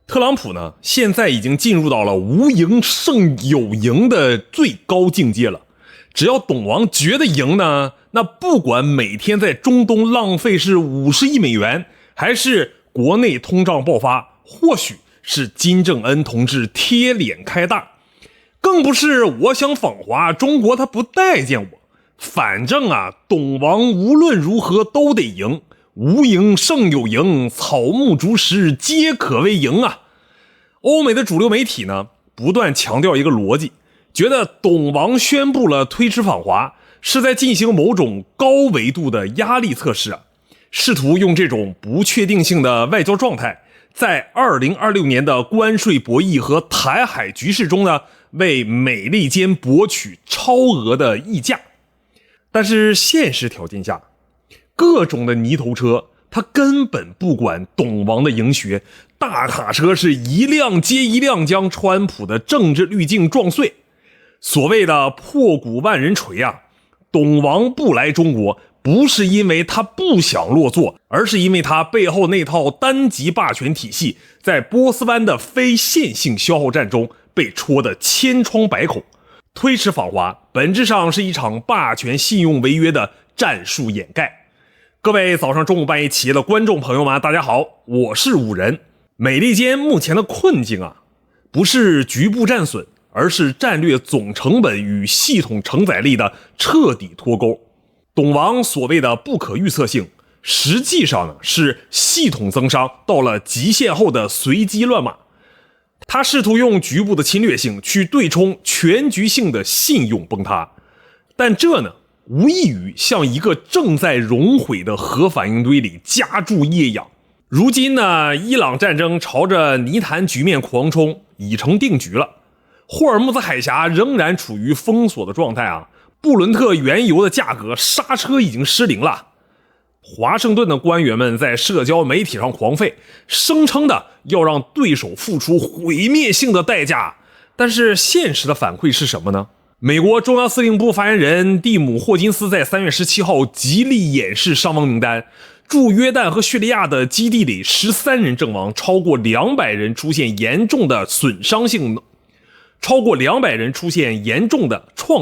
特朗普呢，现在已经进入到了无赢胜有赢的最高境界了。只要董王觉得赢呢，那不管每天在中东浪费是50亿美元，还是国内通胀爆发，或许是金正恩同志贴脸开大，更不是我想访华，中国他不待见我。反正啊，董王无论如何都得赢。无赢胜有赢，草木竹石皆可为赢啊！欧美的主流媒体呢，不断强调一个逻辑，觉得董王宣布了推迟访华，是在进行某种高维度的压力测试啊，试图用这种不确定性的外交状态，在2026年的关税博弈和台海局势中呢，为美利坚博取超额的溢价。但是现实条件下，各种的泥头车，他根本不管董王的赢学，大卡车是一辆接一辆将川普的政治滤镜撞碎。所谓的破鼓万人锤啊，董王不来中国，不是因为他不想落座，而是因为他背后那套单极霸权体系在波斯湾的非线性消耗战中被戳得千疮百孔。推迟访华本质上是一场霸权信用违约的战术掩盖。各位早上中午半夜企业的观众朋友们，大家好，我是武仁。美利坚目前的困境啊，不是局部战损，而是战略总成本与系统承载力的彻底脱钩。董王所谓的不可预测性，实际上呢是系统增伤到了极限后的随机乱码。他试图用局部的侵略性去对冲全局性的信用崩塌，但这呢无异于向一个正在熔毁的核反应堆里加注液氧。如今呢，伊朗战争朝着泥潭局面狂冲，已成定局了。霍尔木兹海峡仍然处于封锁的状态啊，布伦特原油的价格刹车已经失灵了。华盛顿的官员们在社交媒体上狂吠，声称的要让对手付出毁灭性的代价。但是现实的反馈是什么呢？美国中央司令部发言人蒂姆·霍金斯在3月17号极力演示伤亡名单，驻约旦和叙利亚的基地里13人阵亡，超过200人出现严重的创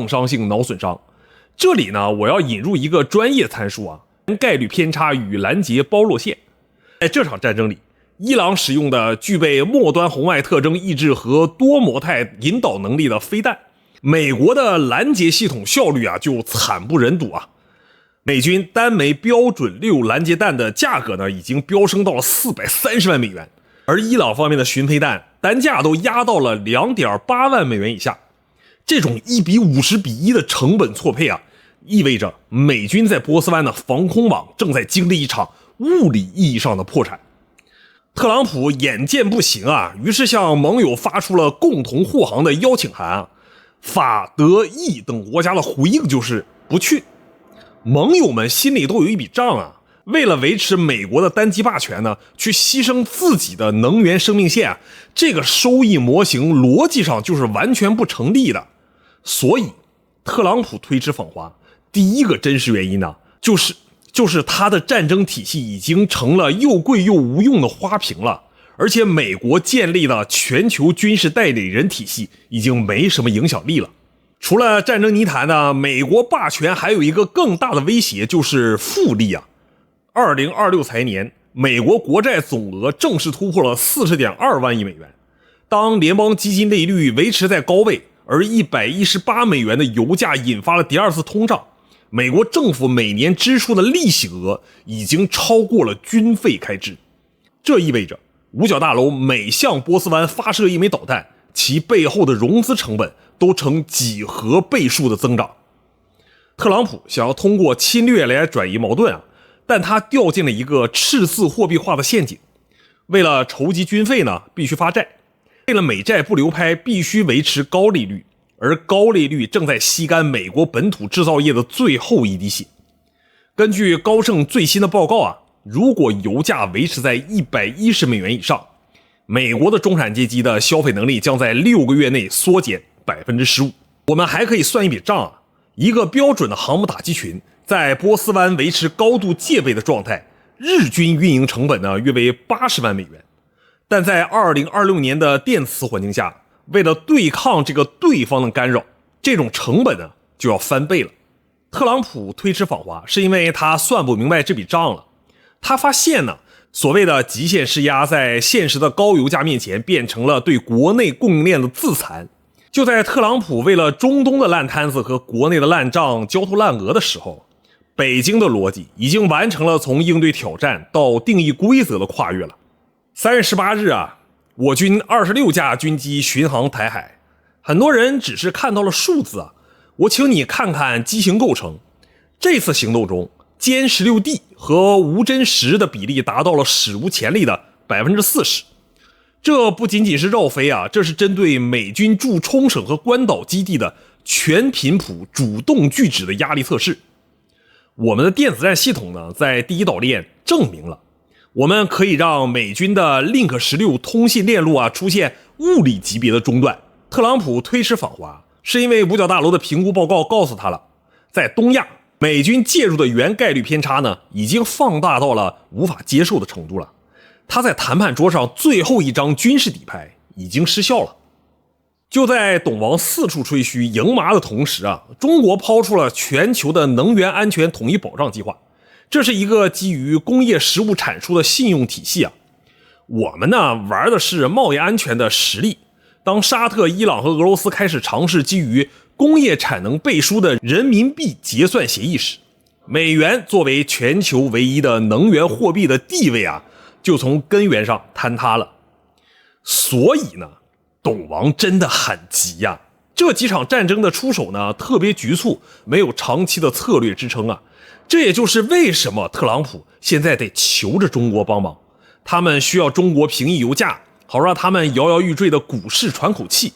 伤性脑损伤。这里呢，我要引入一个专业参数啊，概率偏差与拦截包络线。在这场战争里，伊朗使用的具备末端红外特征抑制和多模态引导能力的飞弹，美国的拦截系统效率啊就惨不忍睹啊！美军单枚标准6拦截弹的价格呢已经飙升到了430万美元，而伊朗方面的巡飞弹单价都压到了2.8万美元以下。这种1比50比1的成本错配啊，意味着美军在波斯湾的防空网正在经历一场物理意义上的破产。特朗普眼见不行啊，于是向盟友发出了共同护航的邀请函啊。法德意等国家的回应就是不去。盟友们心里都有一笔账啊，为了维持美国的单极霸权呢，去牺牲自己的能源生命线啊，这个收益模型逻辑上就是完全不成立的。所以特朗普推迟访华第一个真实原因呢，就是他的战争体系已经成了又贵又无用的花瓶了。而且美国建立的全球军事代理人体系已经没什么影响力了。除了战争泥潭呢，美国霸权还有一个更大的威胁，就是复利啊。2026财年，美国国债总额正式突破了40.2万亿美元。当联邦基金利率维持在高位，而118美元的油价引发了第二次通胀，美国政府每年支出的利息额已经超过了军费开支。这意味着五角大楼每向波斯湾发射一枚导弹，其背后的融资成本都呈几何倍数的增长。特朗普想要通过侵略来转移矛盾啊，但他掉进了一个赤字货币化的陷阱。为了筹集军费呢，必须发债；为了美债不流拍，必须维持高利率，而高利率正在吸干美国本土制造业的最后一滴血。根据高盛最新的报告啊，如果油价维持在110美元以上，美国的中产阶级的消费能力将在6个月内缩减 15%。 我们还可以算一笔账啊，一个标准的航母打击群在波斯湾维持高度戒备的状态，日均运营成本呢约为80万美元。但在2026年的电磁环境下，为了对抗这个对方的干扰，这种成本呢就要翻倍了。特朗普推迟访华是因为他算不明白这笔账了。他发现呢，所谓的极限施压在现实的高油价面前变成了对国内供应链的自残。就在特朗普为了中东的烂摊子和国内的烂账焦头烂额的时候，北京的逻辑已经完成了从应对挑战到定义规则的跨越了。3月18日啊，我军26架军机巡航台海，很多人只是看到了数字啊，我请你看看机型构成。这次行动中，歼 16D 和无侦10的比例达到了史无前例的 40%。这不仅仅是绕飞啊，这是针对美军驻冲绳和关岛基地的全频谱主动拒止的压力测试。我们的电子战系统呢，在第一岛链证明了，我们可以让美军的 Link 16通信链路啊出现物理级别的中断。特朗普推迟访华，是因为五角大楼的评估报告告诉他了，在东亚，美军介入的原概率偏差呢，已经放大到了无法接受的程度了。他在谈判桌上最后一张军事底牌已经失效了。就在董王四处吹嘘赢麻的同时啊，中国抛出了全球的能源安全统一保障计划，这是一个基于工业实物产出的信用体系啊。我们呢玩的是贸易安全的实力。当沙特、伊朗和俄罗斯开始尝试基于工业产能背书的人民币结算协议时，美元作为全球唯一的能源货币的地位啊，就从根源上坍塌了。所以呢，董王真的很急呀。这几场战争的出手呢，特别局促，没有长期的策略支撑啊。这也就是为什么特朗普现在得求着中国帮忙，他们需要中国平抑油价，好让他们摇摇欲坠的股市喘口气。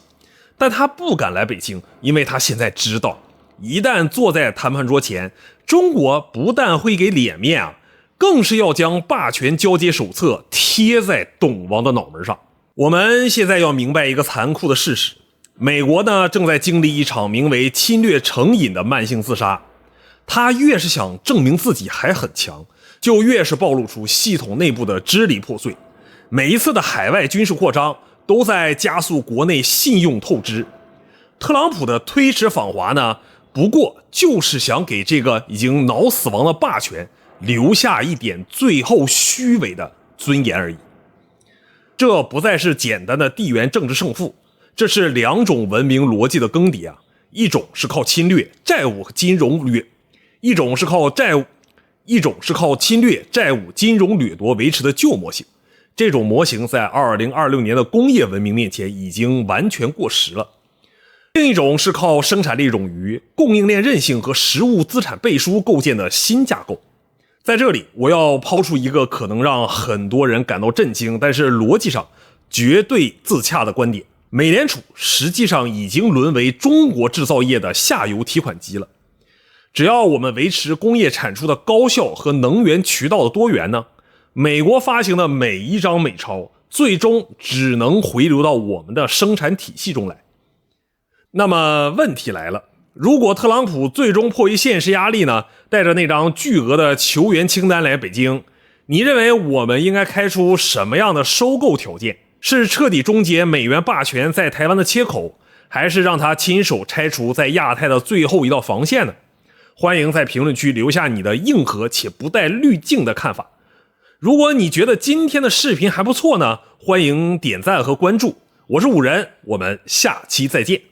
但他不敢来北京，因为他现在知道，一旦坐在谈判桌前，中国不但会给脸面啊，更是要将霸权交接手册贴在董王的脑门上。我们现在要明白一个残酷的事实，美国呢正在经历一场名为侵略成瘾的慢性自杀。他越是想证明自己还很强，就越是暴露出系统内部的支离破碎。每一次的海外军事扩张都在加速国内信用透支。特朗普的推迟访华呢，不过就是想给这个已经脑死亡的霸权留下一点最后虚伪的尊严而已。这不再是简单的地缘政治胜负，这是两种文明逻辑的更迭啊！一种是靠侵略、债务和金融掠，一种是靠侵略、债务、金融掠夺维持的旧模型。这种模型在2026年的工业文明面前已经完全过时了。另一种是靠生产力冗余、供应链韧性和实物资产背书构建的新架构。在这里，我要抛出一个可能让很多人感到震惊，但是逻辑上绝对自洽的观点：美联储实际上已经沦为中国制造业的下游提款机了。只要我们维持工业产出的高效和能源渠道的多元呢，美国发行的每一张美钞最终只能回流到我们的生产体系中来。那么问题来了，如果特朗普最终迫于现实压力呢，带着那张巨额的球员清单来北京，你认为我们应该开出什么样的收购条件？是彻底终结美元霸权在台湾的切口，还是让他亲手拆除在亚太的最后一道防线呢？欢迎在评论区留下你的硬核且不带滤镜的看法。如果你觉得今天的视频还不错呢，欢迎点赞和关注。我是五人，我们下期再见。